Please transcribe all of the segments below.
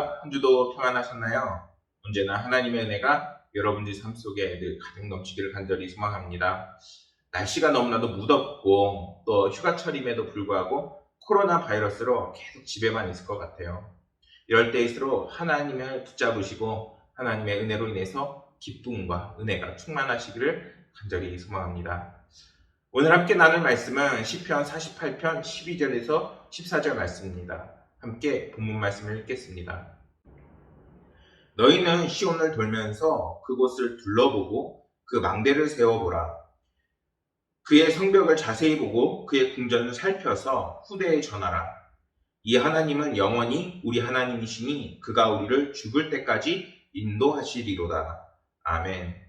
안녕하십니까? 한 주도 평안하셨나요? 언제나 하나님의 은혜가 여러분들 삶 속에 늘 가득 넘치기를 간절히 소망합니다. 날씨가 너무나도 무덥고 또 휴가철임에도 불구하고 코로나 바이러스로 계속 집에만 있을 것 같아요. 이럴 때일수록 하나님을 붙잡으시고 하나님의 은혜로 인해서 기쁨과 은혜가 충만하시기를 간절히 소망합니다. 오늘 함께 나눌 말씀은 시편 48편 12절에서 14절 말씀입니다. 함께 본문 말씀을 읽겠습니다. 너희는 시온을 돌면서 그곳을 둘러보고 그 망대를 세워보라. 그의 성벽을 자세히 보고 그의 궁전을 살펴서 후대에 전하라. 이 하나님은 영원히 우리 하나님이시니 그가 우리를 죽을 때까지 인도하시리로다. 아멘.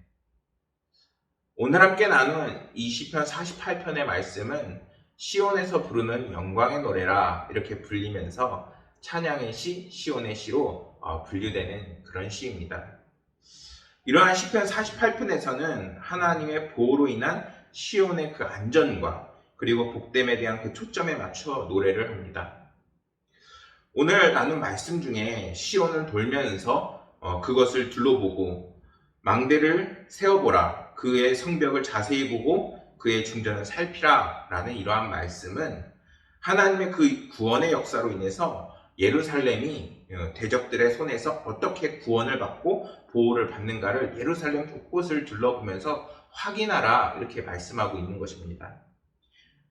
오늘 함께 나눈 이 시편 48편의 말씀은 시온에서 부르는 영광의 노래라 이렇게 불리면서 찬양의 시, 시온의 시로 분류되는 그런 시입니다. 이러한 시편 48편에서는 하나님의 보호로 인한 시온의 그 안전과 그리고 복됨에 대한 그 초점에 맞춰 노래를 합니다. 오늘 나눈 말씀 중에 시온을 돌면서 그것을 둘러보고 망대를 세워보라. 그의 성벽을 자세히 보고 그의 중전을 살피라 라는 이러한 말씀은 하나님의 그 구원의 역사로 인해서 예루살렘이 대적들의 손에서 어떻게 구원을 받고 보호를 받는가를 예루살렘 곳곳을 둘러보면서 확인하라 이렇게 말씀하고 있는 것입니다.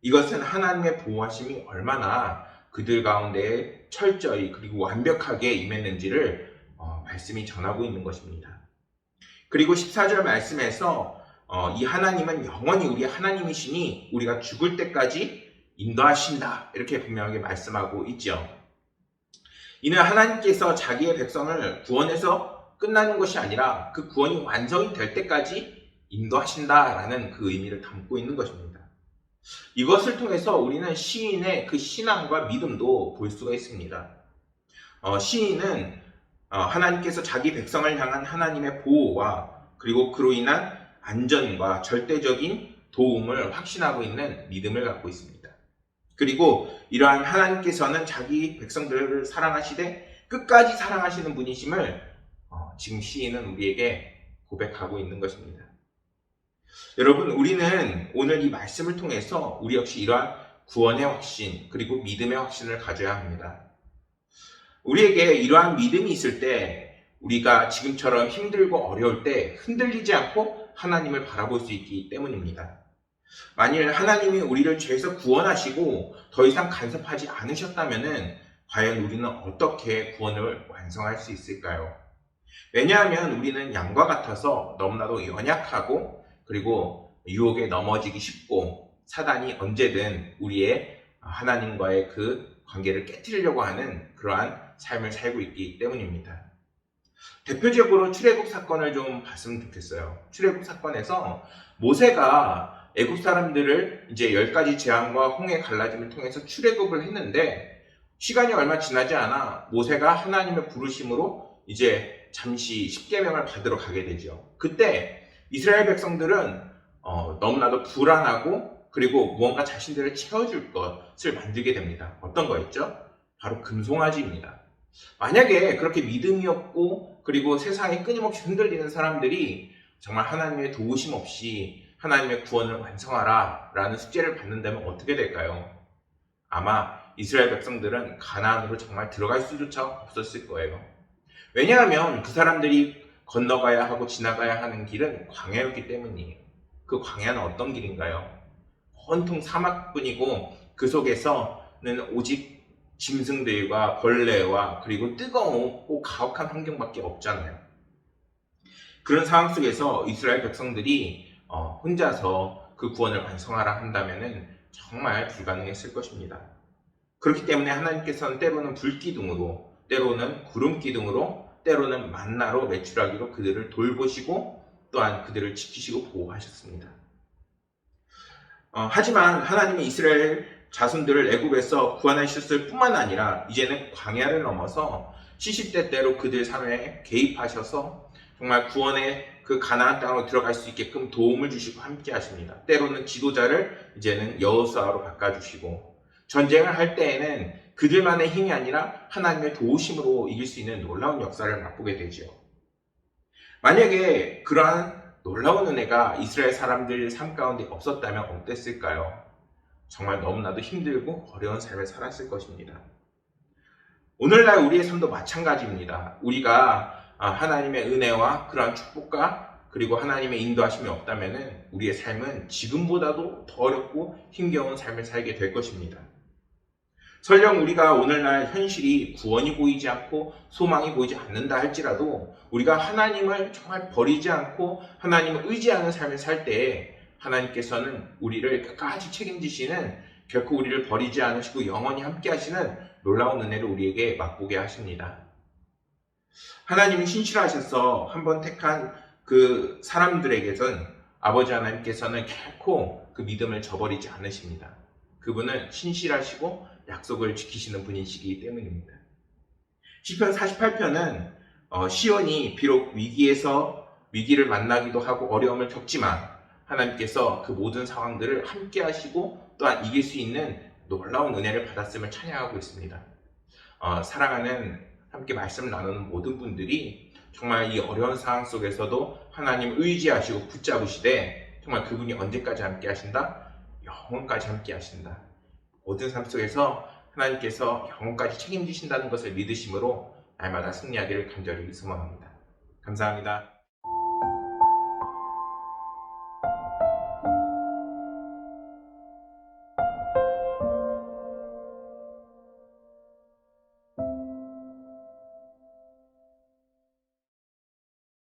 이것은 하나님의 보호하심이 얼마나 그들 가운데 철저히 그리고 완벽하게 임했는지를 말씀이 전하고 있는 것입니다. 그리고 14절 말씀에서 이 하나님은 영원히 우리 하나님이시니 우리가 죽을 때까지 인도하신다 이렇게 분명하게 말씀하고 있죠. 이는 하나님께서 자기의 백성을 구원해서 끝나는 것이 아니라 그 구원이 완성이 될 때까지 인도하신다라는 그 의미를 담고 있는 것입니다. 이것을 통해서 우리는 시인의 그 신앙과 믿음도 볼 수가 있습니다. 시인은 하나님께서 자기 백성을 향한 하나님의 보호와 그리고 그로 인한 안전과 절대적인 도움을 확신하고 있는 믿음을 갖고 있습니다. 그리고 이러한 하나님께서는 자기 백성들을 사랑하시되 끝까지 사랑하시는 분이심을 지금 시인은 우리에게 고백하고 있는 것입니다. 여러분, 우리는 오늘 이 말씀을 통해서 우리 역시 이러한 구원의 확신 그리고 믿음의 확신을 가져야 합니다. 우리에게 이러한 믿음이 있을 때 우리가 지금처럼 힘들고 어려울 때 흔들리지 않고 하나님을 바라볼 수 있기 때문입니다. 만일 하나님이 우리를 죄에서 구원하시고 더 이상 간섭하지 않으셨다면 과연 우리는 어떻게 구원을 완성할 수 있을까요? 왜냐하면 우리는 양과 같아서 너무나도 연약하고 그리고 유혹에 넘어지기 쉽고 사단이 언제든 우리의 하나님과의 그 관계를 깨뜨리려고 하는 그러한 삶을 살고 있기 때문입니다. 대표적으로 출애굽 사건을 좀 봤으면 좋겠어요. 출애굽 사건에서 모세가 애굽 사람들을 이제 10가지 재앙과 홍해 갈라짐을 통해서 출애굽을 했는데 시간이 얼마 지나지 않아 모세가 하나님의 부르심으로 이제 잠시 십계명을 받으러 가게 되죠. 그때 이스라엘 백성들은 너무나도 불안하고 그리고 무언가 자신들을 채워줄 것을 만들게 됩니다. 어떤 거였죠? 바로 금송아지입니다. 만약에 그렇게 믿음이 없고 그리고 세상에 끊임없이 흔들리는 사람들이 정말 하나님의 도우심 없이 하나님의 구원을 완성하라 라는 숙제를 받는다면 어떻게 될까요? 아마 이스라엘 백성들은 가나안으로 정말 들어갈 수조차 없었을 거예요. 왜냐하면 그 사람들이 건너가야 하고 지나가야 하는 길은 광야였기 때문이에요. 그 광야는 어떤 길인가요? 온통 사막뿐이고 그 속에서는 오직 짐승들과 벌레와 그리고 뜨거웠고 가혹한 환경밖에 없잖아요. 그런 상황 속에서 이스라엘 백성들이 혼자서 그 구원을 완성하라 한다면 정말 불가능했을 것입니다. 그렇기 때문에 하나님께서는 때로는 불기둥으로, 때로는 구름기둥으로, 때로는 만나로 메추라기로 그들을 돌보시고 또한 그들을 지키시고 보호하셨습니다. 하지만 하나님이 이스라엘 자손들을 애굽에서 구원하셨을 뿐만 아니라 이제는 광야를 넘어서 70대 때로 그들 삶에 개입하셔서 정말 구원의 그 가나안 땅으로 들어갈 수 있게끔 도움을 주시고 함께 하십니다. 때로는 지도자를 이제는 여호수아로 바꿔주시고 전쟁을 할 때에는 그들만의 힘이 아니라 하나님의 도우심으로 이길 수 있는 놀라운 역사를 맛보게 되지요. 만약에 그러한 놀라운 은혜가 이스라엘 사람들 삶 가운데 없었다면 어땠을까요? 정말 너무나도 힘들고 어려운 삶을 살았을 것입니다. 오늘날 우리의 삶도 마찬가지입니다. 우리가 하나님의 은혜와 그러한 축복과 그리고 하나님의 인도하심이 없다면 우리의 삶은 지금보다도 더 어렵고 힘겨운 삶을 살게 될 것입니다. 설령 우리가 오늘날 현실이 구원이 보이지 않고 소망이 보이지 않는다 할지라도 우리가 하나님을 정말 버리지 않고 하나님을 의지하는 삶을 살 때에 하나님께서는 우리를 끝까지 책임지시는, 결코 우리를 버리지 않으시고 영원히 함께 하시는 놀라운 은혜를 우리에게 맛보게 하십니다. 하나님이 신실하셔서 한번 택한 그 사람들에게선 아버지 하나님께서는 결코 그 믿음을 저버리지 않으십니다. 그분은 신실하시고 약속을 지키시는 분이시기 때문입니다. 시편 48편은 시온이 비록 위기를 만나기도 하고 어려움을 겪지만 하나님께서 그 모든 상황들을 함께 하시고 또한 이길 수 있는 놀라운 은혜를 받았음을 찬양하고 있습니다. 사랑하는 함께 말씀 나누는 모든 분들이 정말 이 어려운 상황 속에서도 하나님을 의지하시고 붙잡으시되 정말 그분이 언제까지 함께 하신다? 영원까지 함께 하신다. 모든 삶 속에서 하나님께서 영원까지 책임지신다는 것을 믿으심으로 날마다 승리하기를 간절히 소망합니다. 감사합니다.